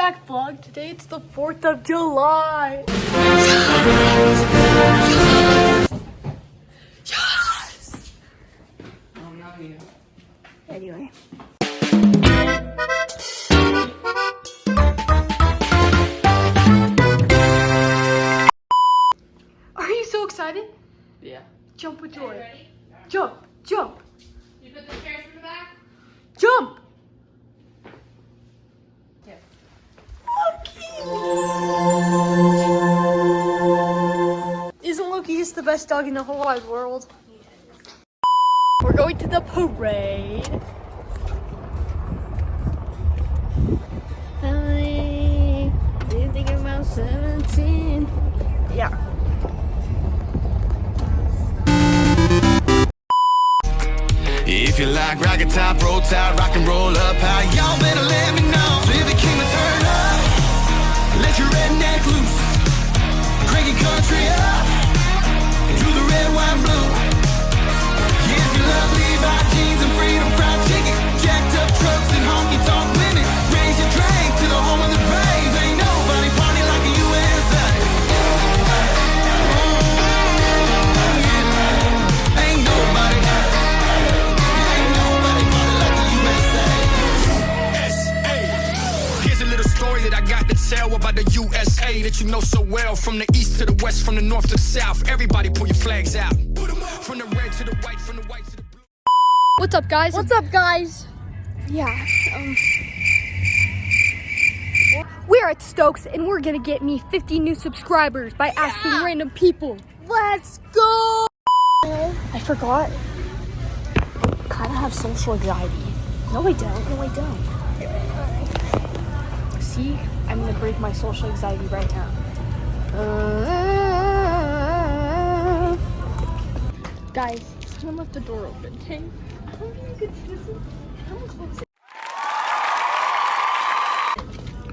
back vlog. Today it's the 4th of July. Yes! Oh, no, you. Anyway. Are you so excited? Yeah. Jump with joy. Ready? Jump, jump, You put the chairs in the back? jump! Yes. Isn't Loki just the best dog in the whole wide world? We're going to the parade. Hi, do you think about 17? Yeah. If you like rocket top, roll tide, rock and roll up high, y'all better let me know. So if it came to turn up, let your redneck loose. Crank your country up, do the red, white, blue. Yeah, if you love Levi jeans and freedom fried chicken, jacked up trucks and honky tonk women, raise your drink to the home of the brave. Ain't nobody party like the USA. Ain't nobody. That I got to tell about the USA that you know so well. From the east to the west, from the north to the south, everybody pull your flags out. From the red to the white, from the white to the blue. What's up, guys? What's up, guys? Yeah. We're at Stokes and we're gonna get me 50 new subscribers by asking random people. Let's go! I forgot. Kind of have social anxiety. No, I don't. No, I don't. See, I'm gonna break my social anxiety right now. Guys, someone left the door open. Okay? I don't think you can see this. Come close.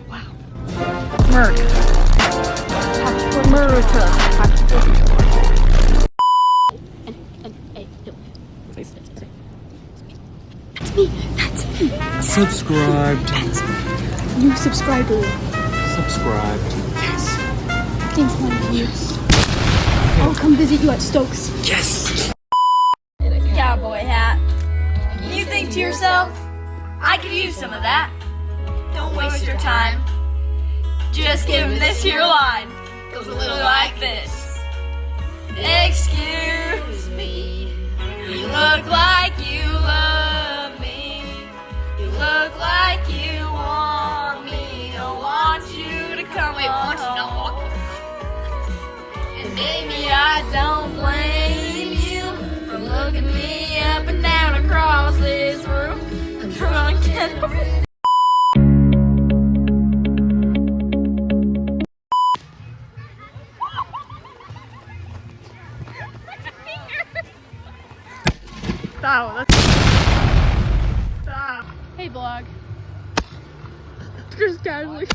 Wow. Murder. Murder. That's me. That's me. Subscribed. New subscriber. Subscribed. Yes. Thanks, one of you. I'll come visit you at Stokes. Yes. Cowboy hat. You think to yourself, I could use some of that. Don't waste your time. Just give him this here line. Goes a little like this. Excuse me. You look like you love me. You look like you want me. Don't want you to come home. And maybe I don't blame you for looking me up and down across this room. I'm drunk and Stop. That's... Stop. Hey, vlog. Just casually.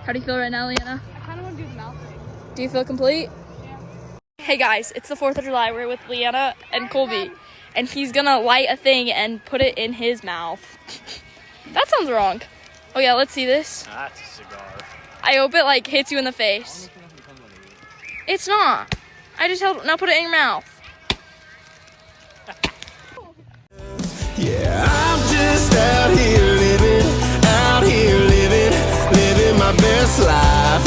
How do you feel right now, Leanna? I kind of want to do the mouth thing. Do you feel complete? Yeah. Hey guys, it's the 4th of July. We're with Leanna and Colby. And he's gonna light a thing and put it in his mouth. That sounds wrong. Oh yeah, let's see this. That's a cigar. I hope it like hits you in the face. It's not. I just held, now put it in your mouth. Yeah, I'm just out here living my best life.